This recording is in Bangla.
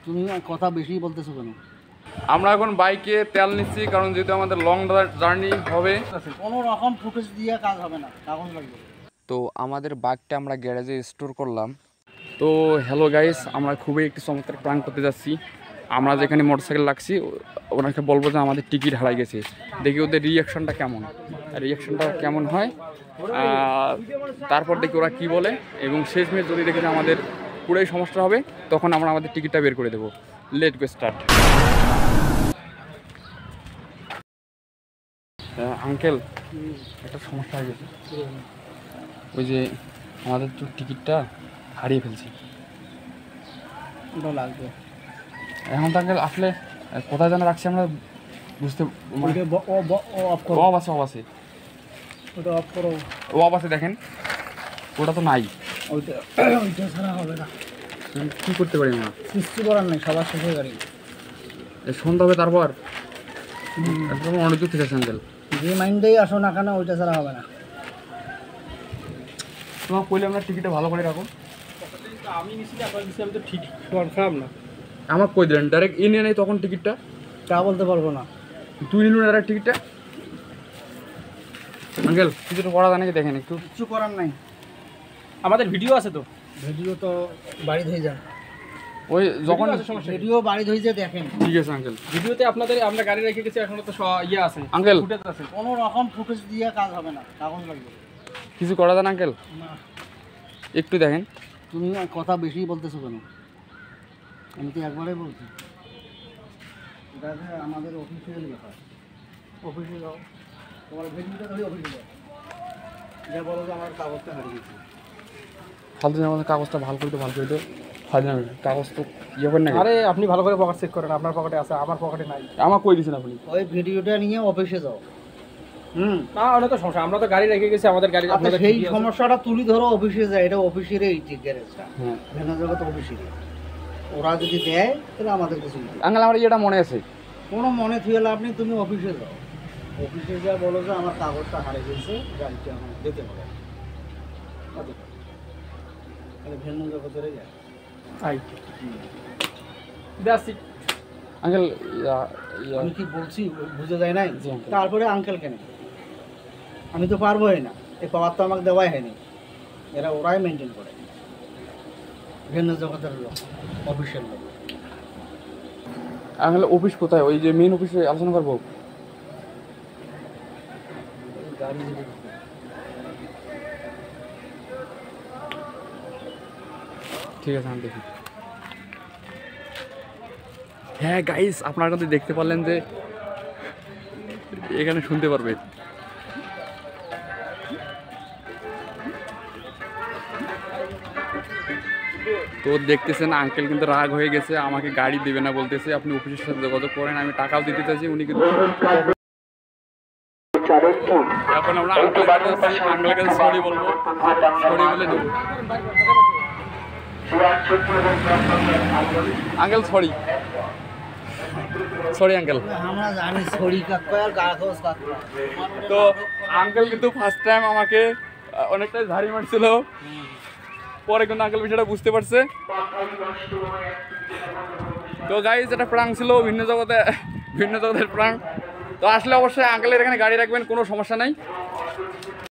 তুমি কথা বেশি বলতেছো কেন? আমরা এখন বাইকে তেল নিচ্ছি, কারণ যেহেতু আমাদের লং জার্নি হবে। কোনো রকম ফুটেজ দিয়ে কাজ হবে না, কাগজ লাগবে। তো আমাদের বাইকটা আমরা গ্যারেজে স্টোর করলাম। তো হ্যালো গাইস, আমরা খুবই একটি চমৎকার প্ল্যান করতে যাচ্ছি। আমরা যেখানে মোটরসাইকেল রাখছি ওনাকে বলবো যে আমাদের টিকিট হারাই গেছে, দেখি ওদের রিয়াকশনটা কেমন হয়। তারপর দেখি ওরা কি বলে, এবং শেষমেশ যদি দেখি যে আমাদের পুরোই সমস্যা হবে, তখন আমরা আমাদের টিকিটটা বের করে দেবো। Let go start. আঙ্কেল, একটা সমস্যা হয়ে গেছে। ওই যে আমাদের তো টিকিটটা হারিয়ে ফেলছি। ওটা লাগবে। এখন তো আঙ্কেল আসলে কোথায় যেন রাখছি আমরা বুঝতে, অফ আছে ওটা অফ করো। অফ আছে, দেখেন ওটা তো নাই। ওইটা ছাড়া হবে না। কী করতে পারি আমরা? কিচ্ছু করার নেই, সবার শেষে গাড়ি। সন্ধ্যা হবে, তারপর অনেক দূর থেকে আঙ্কেল। যে মাইন্ডেই আসো না কেন, ওইটা ছাড়া হবে না। তোমার কইলে আমরা টিকিটটা ভালো করে রাখো। আমি নিচ্ছি, আমি তো ঠিক কনফার্ম না। আমার কই দিলেন ডাইরেক্ট নিয়ে নেই তখন টিকিটটা? তা বলতে পারবো না। তুই নিল ডাইরেক্ট টিকিটটা? আঙ্কেল কিছুটা করা যায় নাকি দেখেন একটু। কিচ্ছু করার নাই। আমাদের ভিডিও আছে তো। ভিডিও তো বাড়ি ধরে যান। ওই যখন ভিডিও বাড়ি ধরে যে দেখেন। ঠিক আছে আঙ্কেল। ভিডিওতে আপনাদের আমরা গাড়ি রেখে গেছি, এখনো তো ইয়ে আছে, আঙ্কেল ফুটেজ আছে। কোনো রকম ফুটেজ দিয়ে কাজ হবে না, কাগজ লাগবে। কিছু করা যায় না আঙ্কেল? না, একটু দেখেন। তুমি কথা বেশি বলতেছো কেন? আমি তো একবারে বলছি। এটা যে আমাদের অফিসিয়াল ব্যাপার। অফিসে যাও, তোমার ভিডিওটা ধরে অফিসে যাও, যা বলো যে আমার কাগজটা হারিয়ে গেছে। ফালতু আমাদের কাগজটা ভালো করে দিও। ফালতু কাগজ তো ইয়ে করেন না। আরে আপনি ভালো করে পকেট চেক করেন, আপনার পকেটে আছে, আমার পকেটে নাই। আমার কই দিয়েছেন আপনি? ওই ভিডিওটা নিয়ে অফিসে যাও। না, ওটা তো সমস্যা, আমরা তো গাড়ি রেখে গেছি, আমাদের গাড়ি আপনাদের সেই সমস্যাটা তুলি ধরো অফিসে যায়। এটা অফিসেরই গ্যারেজটা, হ্যাঁ ভিন্ন জগৎ অফিসেরই। ওরা যদি দেয় তাহলে আমাদের কিছু নেই। আঙ্কেল আমার ইয়েটা মনে আছে। কোনো মনে থুয়ে লাভ নেই, তুমি অফিসে যাও। অফিসে যা বলো যে আমার কাগজটা হারিয়ে গেছে, গাড়িটা এখন দিতে হবে। তাহলে ভিন্ন জগতেরই যায়। আঙ্কেল আমি কি বলছি বুঝে যায় নাই? জি আঙ্কেল। তারপরে আঙ্কেল কেন? আমি তো পারবোই না, এই পাওয়ার তো আমাকে দেওয়াই হয়নি। এরা ওরাই মেনটেন করে, ভিন্ন জগতের লোক, অফিসের লোক। আঙ্কেল অফিস কোথায়? ওই যে মেইন অফিসে আলোচনা করবো। গাড়ি ঠিক আছে আমি দেখি। হ্যাঁ গাইস, আপনারা কিন্তু দেখতে পারলেন যে এখানে শুনতে পারবে। তো দেখতেছেন আঙ্কেল কিন্তু রাগ হয়ে গেছে, আমাকে গাড়ি দেবে না বলতেছে। আপনি অফিসের সাথে যোগাযোগ করেন, আমি টাকাও দিতে চাইছি। উনি কিন্তু এখন আমরা আঙ্কেলের কাছে সরি বলবো, সরি বলে দেবো। Uncle sorry uncle. আমরা জানি ছড়ি কাকা আর গাছ কাকা। তো আঙ্কেল কিন্তু ফার্স্ট টাইম আমাকে অনেকটাই ঝাড়ি মারছিল, পরে কিন্তু আঙ্কেল বিষয়টা বুঝতে পারছে। তো গাইজ এটা প্রাং ছিল, ভিন্ন জগতের প্রাং। তো আসলে অবশ্যই আঙ্কেলের এখানে গাড়ি রাখবেন, কোনো সমস্যা নাই।